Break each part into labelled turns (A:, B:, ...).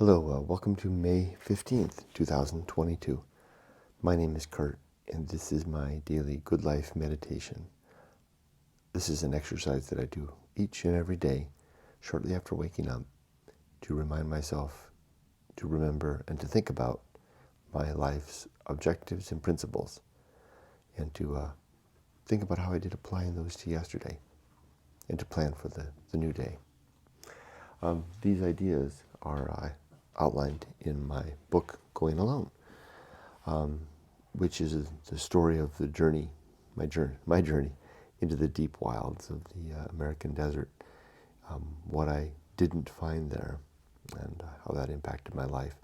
A: Hello, welcome to May 15th, 2022. My name is Kurt, and this is my daily Good Life meditation. This is an exercise that I do each and every day, shortly after waking up, to remind myself to remember and to think about my life's objectives and principles, and to think about how I did applying those to yesterday, and to plan for the new day. These ideas are outlined in my book, Going Alone, which is the story of the journey, my journey into the deep wilds of the American desert, what I didn't find there, and how that impacted my life.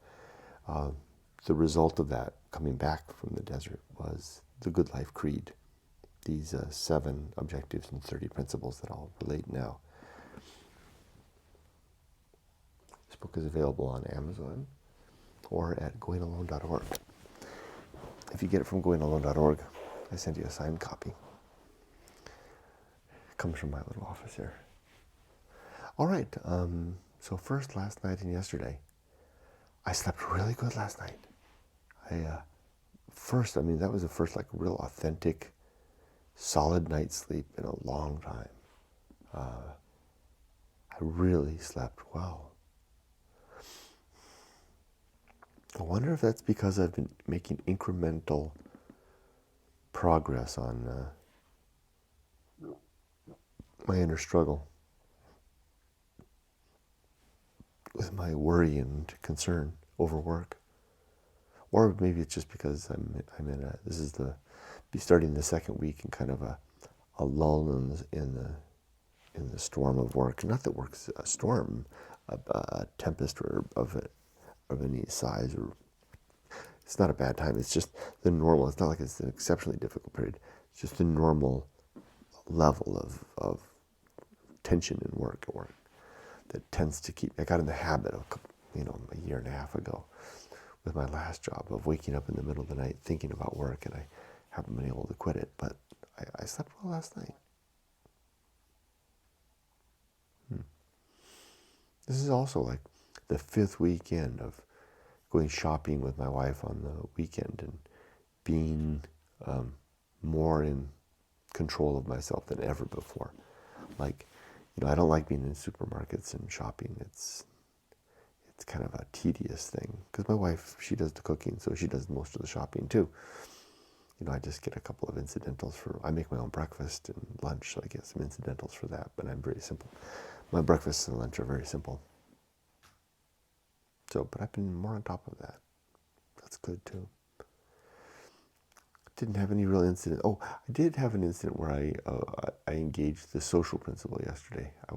A: The result of that, coming back from the desert, was the Good Life Creed, these 7 objectives and 30 principles that I'll relate now. This book is available on Amazon or at goingalone.org. If you get it from goingalone.org, I send you a signed copy. It comes from my little office here. All right, so first, last night and yesterday, I slept really good last night. That was the first real authentic, solid night's sleep in a long time. I really slept well. I wonder if that's because I've been making incremental progress on my inner struggle with my worry and concern over work. Or maybe it's just because this is starting the second week in kind of a lull in the storm of work. Not that work's a storm, a tempest or of any size, or it's not a bad time. It's just the normal. It's not like it's an exceptionally difficult period. It's just the normal level of tension in work that tends to keep. I got in the habit of, a year and a half ago with my last job of waking up in the middle of the night thinking about work, and I haven't been able to quit it. But I slept well last night. This is also like the 5th weekend of going shopping with my wife on the weekend and being more in control of myself than ever before. I don't like being in supermarkets and shopping. It's kind of a tedious thing because my wife, she does the cooking, so she does most of the shopping too. I just get a couple of incidentals I make my own breakfast and lunch, so I get some incidentals for that, but I'm very simple. My breakfast and lunch are very simple. But I've been more on top of that. That's good too. Didn't have any real incident. Oh, I did have an incident where I engaged the social principle yesterday. I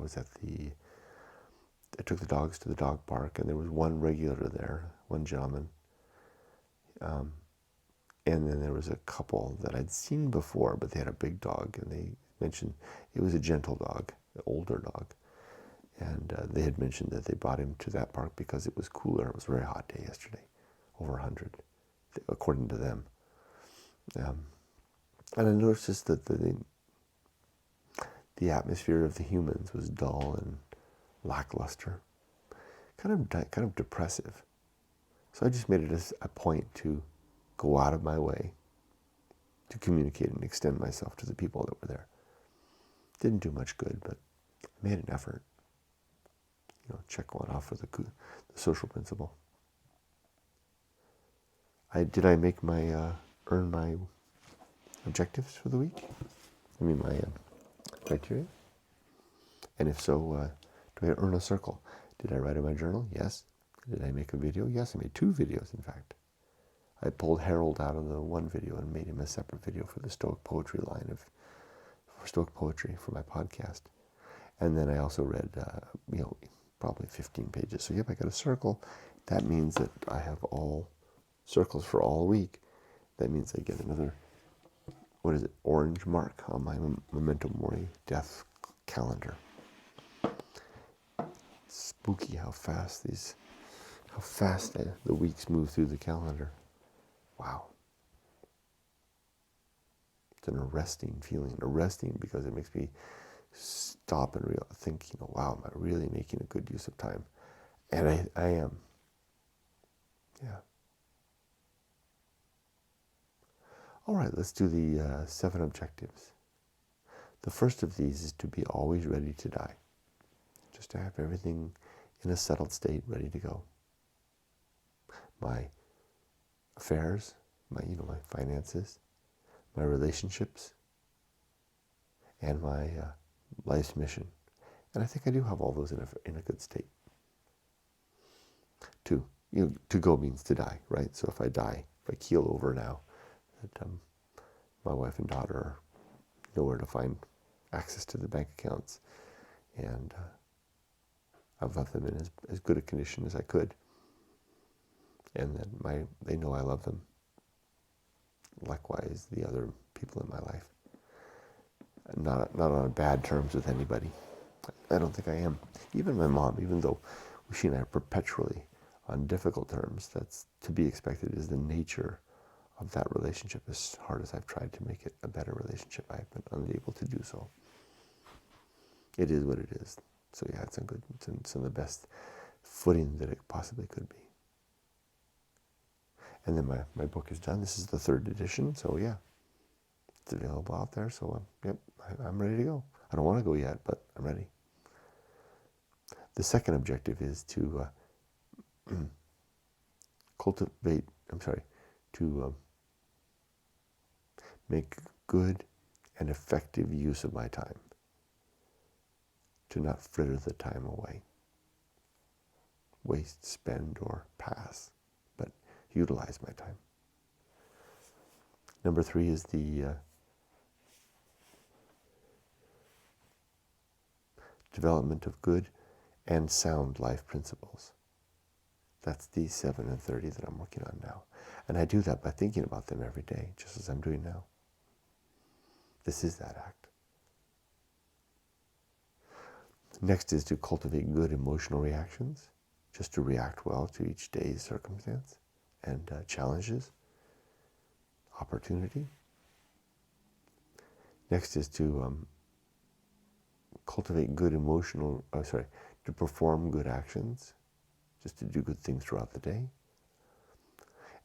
A: took the dogs to the dog park, and there was one regular there, one gentleman. And then there was a couple that I'd seen before, but they had a big dog, and they mentioned it was a gentle dog, an older dog. And they had mentioned that they brought him to that park because it was cooler. It was a very hot day yesterday, over 100, according to them. And I noticed just that the atmosphere of the humans was dull and lackluster, kind of depressive. So I just made it a point to go out of my way to communicate and extend myself to the people that were there. Didn't do much good, but I made an effort. Check one off for the social principle. Did I make earn my objectives for the week? My criteria? And if so, do I earn a circle? Did I write in my journal? Yes. Did I make a video? Yes, I made 2 videos, in fact. I pulled Harold out of the one video and made him a separate video for the Stoic Poetry line for Stoic Poetry for my podcast. And then I also read, probably 15 pages. So I got a circle. That means that I have all circles for all week. That means I get another, orange mark on my Memento Mori death calendar. Spooky how fast the weeks move through the calendar. Wow. It's an arresting feeling. Arresting because it makes me stop and think, wow, am I really making a good use of time? And I am. Yeah. All right, let's do the 7 objectives. The first of these is to be always ready to die. Just to have everything in a settled state, ready to go. My affairs, my finances, my relationships, and my life's mission. And I think I do have all those in a good state. To go means to die, right? So if I die, if I keel over now, that my wife and daughter know where to find access to the bank accounts, and I've left them in as good a condition as I could, and then they know I love them. Likewise, the other people in my life. Not on bad terms with anybody. I don't think I am. Even my mom, even though she and I are perpetually on difficult terms, that's to be expected, is the nature of that relationship. As hard as I've tried to make it a better relationship, I've been unable to do so. It is what it is. So yeah, it's on the best footing that it possibly could be. And then my book is done. This is the 3rd edition, so yeah, it's available out there. So yep, I'm ready to go. I don't want to go yet, but I'm ready. The second objective is to make good and effective use of my time. To not fritter the time away. Waste, spend, or pass, but utilize my time. Number 3 is the development of good and sound life principles. That's the 7 and 30 that I'm working on now. And I do that by thinking about them every day, just as I'm doing now. This is that act. Next is to cultivate good emotional reactions, just to react well to each day's circumstance and challenges, opportunity. Next is to cultivate good to perform good actions, just to do good things throughout the day.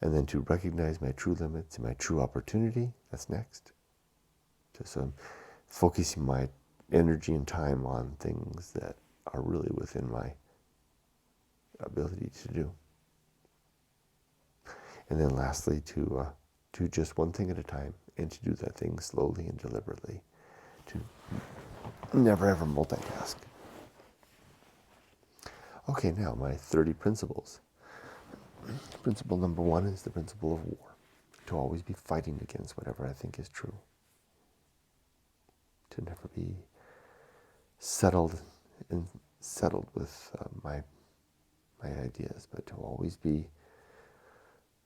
A: And then to recognize my true limits and my true opportunity. That's next. So I'm focusing my energy and time on things that are really within my ability to do. And then lastly, to do just one thing at a time, and to do that thing slowly and deliberately. To never ever multitask. Okay, now my 30 principles. Principle number 1 is the principle of war. To always be fighting against whatever I think is true. To never be settled with my ideas, but to always be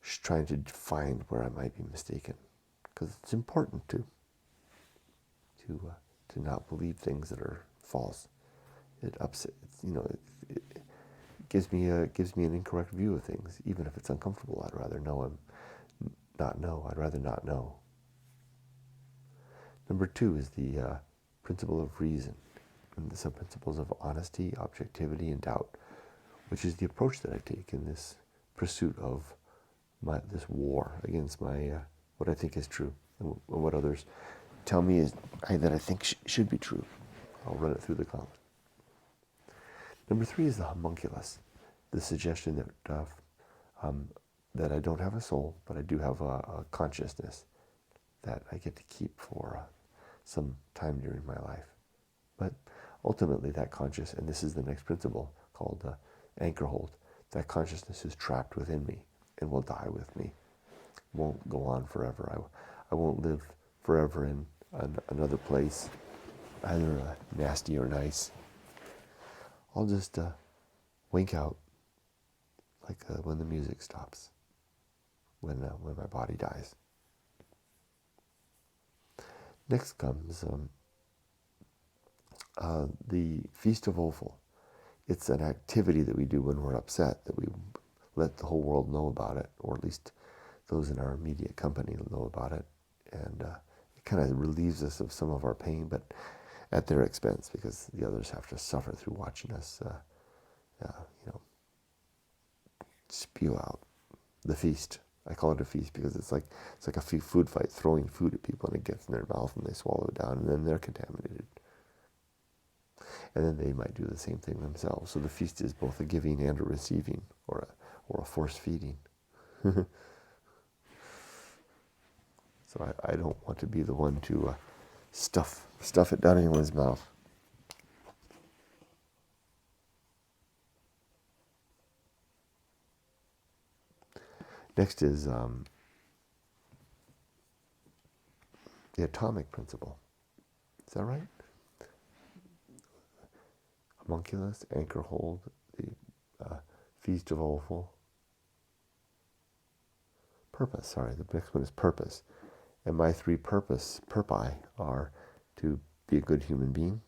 A: trying to find where I might be mistaken, because it's important to not believe things that are false. It upsets, it gives me an incorrect view of things, even if it's uncomfortable. I'd rather not know. I'd rather not know. Number 2 is the principle of reason, and the sub-principles of honesty, objectivity, and doubt, which is the approach that I take in this pursuit of this war against my what I think is true and what others tell me that I think should be true. I'll run it through the gauntlet. Number 3 is the homunculus, the suggestion that I don't have a soul, but I do have a consciousness that I get to keep for some time during my life. But ultimately that and this is the next principle called Anchorhold, that consciousness is trapped within me and will die with me. Won't go on forever. I won't live forever in another place, either nasty or nice. I'll just wink out, like when the music stops, when my body dies. Next comes the Feast of Offal. It's an activity that we do when we're upset, that we let the whole world know about it, or at least those in our immediate company know about it. And it kind of relieves us of some of our pain, but at their expense, because the others have to suffer through watching us, spew out the feast. I call it a feast because it's like a food fight, throwing food at people, and it gets in their mouth and they swallow it down, and then they're contaminated. And then they might do the same thing themselves. So the feast is both a giving and a receiving, or a force feeding. So I don't want to be the one to stuff it down anyone's mouth. Next is the atomic principle. Is that right? Homunculus, Anchorhold, the Feast of Offal. Purpose, sorry, the next one is purpose. And my three purpi are to be a good human being,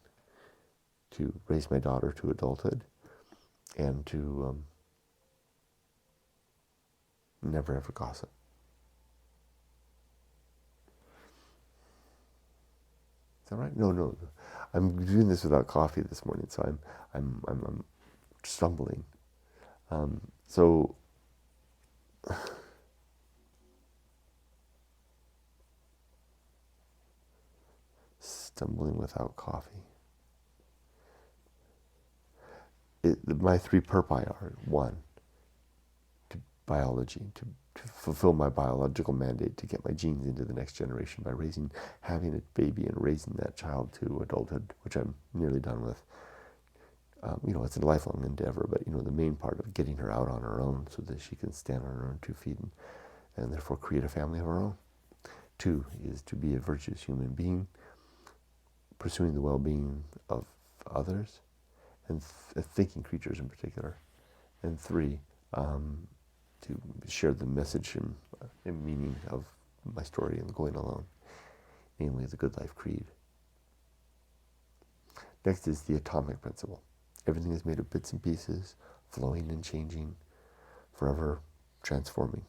A: to raise my daughter to adulthood, and to never ever gossip. Is that right? No. I'm doing this without coffee this morning, so I'm stumbling. So stumbling without coffee. My three purpi are: one, to biology, to fulfill my biological mandate, to get my genes into the next generation by having a baby and raising that child to adulthood, which I'm nearly done with. It's a lifelong endeavor, but the main part of getting her out on her own so that she can stand on her own 2 feet and therefore create a family of her own. 2 is to be a virtuous human being, pursuing the well-being of others, and thinking creatures in particular. And 3, to share the message and meaning of my story and going alone, namely the Good Life Creed. Next is the atomic principle. Everything is made of bits and pieces, flowing and changing, forever transforming.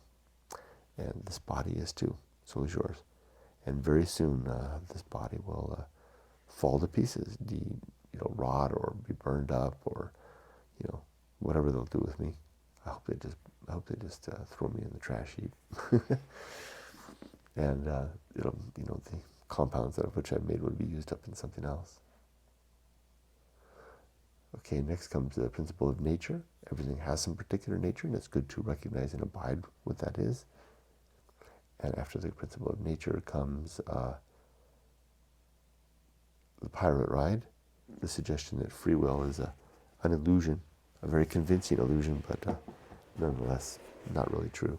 A: And this body is too, so is yours. And very soon this body will fall to pieces, rot or be burned up, or whatever they'll do with me. I hope they just throw me in the trash heap. And the compounds out of which I've made would be used up in something else. Okay, next comes the principle of nature. Everything has some particular nature, and it's good to recognize and abide what that is. And after the principle of nature comes the pirate ride, the suggestion that free will is an illusion, a very convincing illusion, but nonetheless not really true.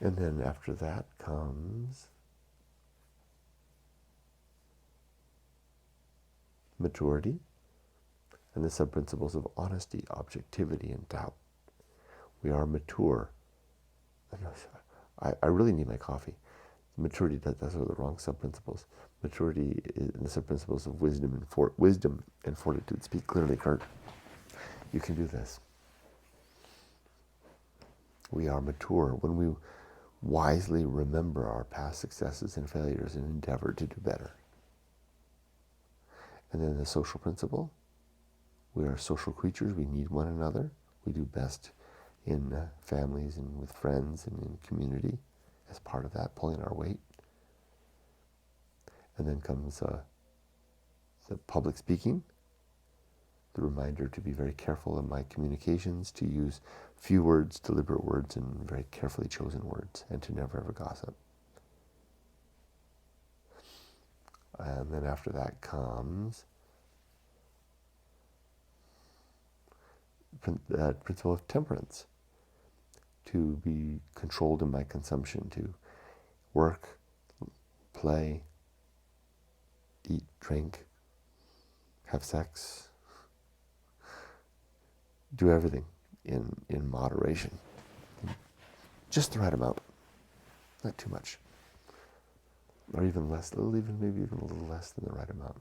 A: And then after that comes maturity, and the sub-principles of honesty, objectivity, and doubt. We are mature. I really need my coffee. Maturity, those are the wrong sub-principles. Maturity is the sub-principles of wisdom and fortitude. Speak clearly, Kurt. You can do this. We are mature when we wisely remember our past successes and failures and endeavor to do better. And then the social principle. We are social creatures. We need one another. We do best in families and with friends and in community as part of that, pulling our weight. And then comes the public speaking, the reminder to be very careful in my communications, to use few words, deliberate words, and very carefully chosen words, and to never ever gossip. And then after that comes the principle of temperance, to be controlled in my consumption, to work, play, eat, drink, have sex, do everything in moderation. Just the right amount, not too much. Or even less, maybe even a little less than the right amount.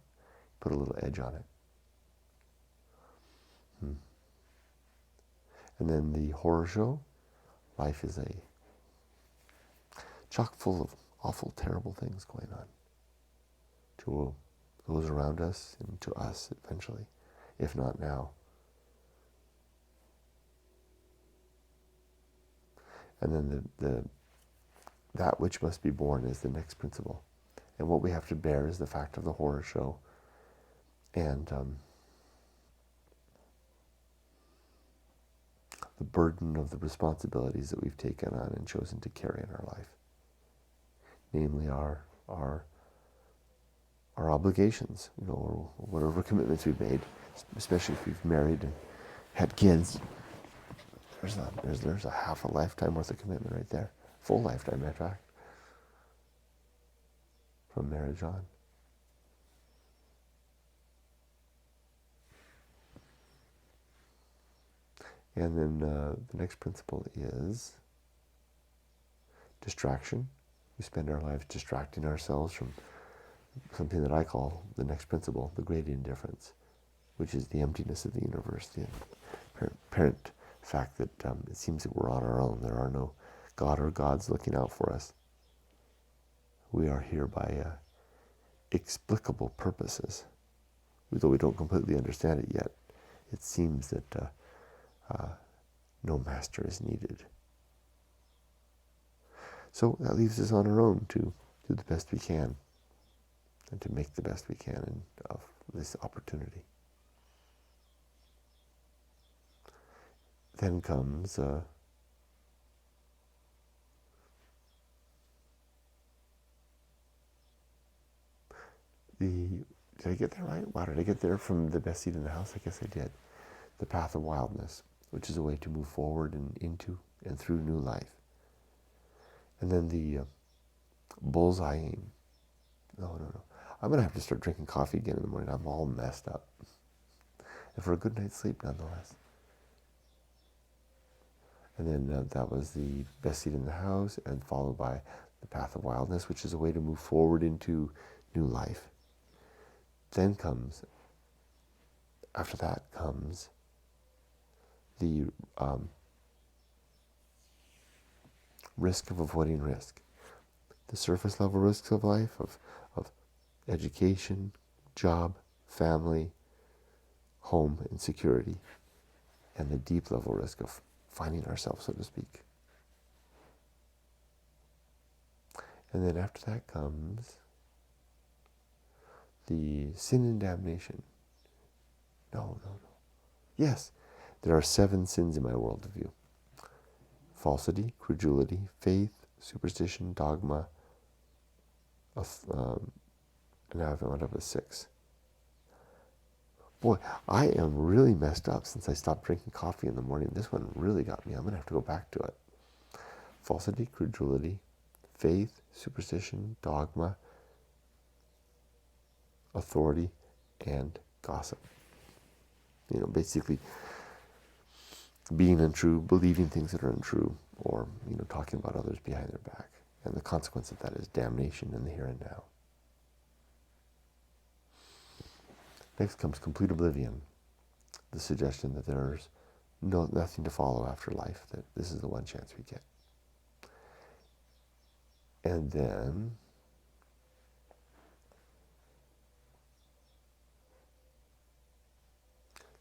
A: Put a little edge on it. And then the horror show. Life is a chock full of awful, terrible things going on to those around us and to us eventually, if not now. And then that which must be borne is the next principle. And what we have to bear is the fact of the horror show. And the burden of the responsibilities that we've taken on and chosen to carry in our life. Namely our obligations, or whatever commitments we've made, especially if we've married and had kids. There's a half a lifetime worth of commitment right there. Full lifetime, in fact, from marriage on. And then the next principle is distraction. We spend our lives distracting ourselves from something that I call the next principle, the great indifference, which is the emptiness of the universe, the apparent fact that it seems that we're on our own. There are no God or gods looking out for us. We are here by explicable purposes. Though we don't completely understand it yet, it seems that no master is needed. So that leaves us on our own to do the best we can and to make the best we can of this opportunity. Then comes did I get that right? Wow, did I get there from the best seat in the house? I guess I did. The Path of Wildness, which is a way to move forward and into and through new life. And then the bullseye aim. No. I'm going to have to start drinking coffee again in the morning. I'm all messed up. And for a good night's sleep, nonetheless. And then that was the best seat in the house, and followed by the Path of Wildness, which is a way to move forward into new life. Then comes, after that comes the risk of avoiding risk. The surface level risks of life, of education, job, family, home, and security. And the deep level risk of finding ourselves, so to speak. And then after that comes the sin and damnation. No. Yes, there are 7 sins in my worldview. Falsity, credulity, faith, superstition, dogma, and now I've wound up with 6. Boy, I am really messed up since I stopped drinking coffee in the morning. This one really got me. I'm going to have to go back to it. Falsity, credulity, faith, superstition, dogma, authority, and gossip. Basically being untrue, believing things that are untrue, or talking about others behind their back. And the consequence of that is damnation in the here and now. Next comes complete oblivion, the suggestion that there's nothing to follow after life, that this is the one chance we get. And then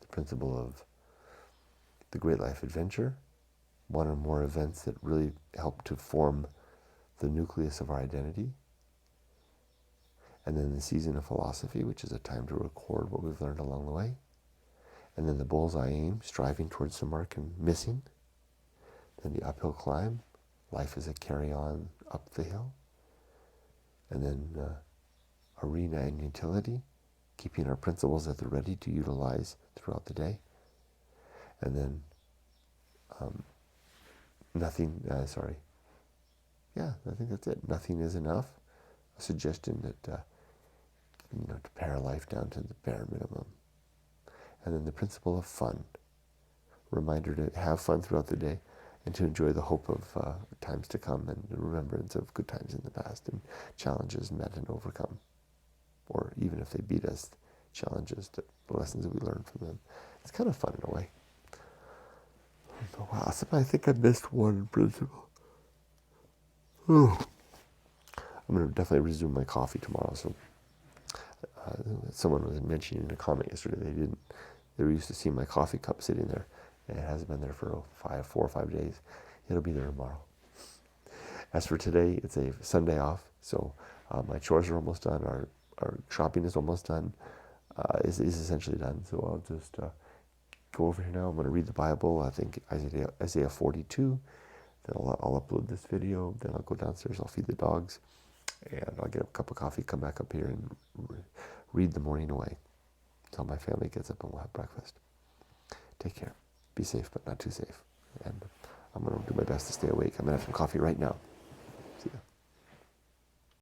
A: the principle of the great life adventure, one or more events that really help to form the nucleus of our identity. And then the season of philosophy, which is a time to record what we've learned along the way. And then the bullseye aim, striving towards the mark and missing. Then the uphill climb, life is a carry-on up the hill. And then arena and utility, keeping our principles at the ready to utilize throughout the day. And then I think that's it. Nothing is enough. A suggestion that to pare life down to the bare minimum. And then the principle of fun. Reminder to have fun throughout the day and to enjoy the hope of times to come and the remembrance of good times in the past and challenges met and overcome. Or even if they beat us, challenges, the lessons that we learned from them. It's kind of fun in a way. Wow, so I think I missed one principle. I'm going to definitely resume my coffee tomorrow. So someone was mentioning in a comment yesterday they were used to seeing my coffee cup sitting there, and it hasn't been there for 4 or 5 days. It'll be there tomorrow. As for today, it's a Sunday off, so my chores are almost done. Our shopping is almost done. Is essentially done. So I'll just go over here now. I'm going to read the Bible. I think Isaiah 42. Then I'll upload this video. Then I'll go downstairs. I'll feed the dogs, and I'll get a cup of coffee. Come back up here and read the morning away until my family gets up and we'll have breakfast. Take care. Be safe, but not too safe. And I'm going to do my best to stay awake. I'm going to have some coffee right now.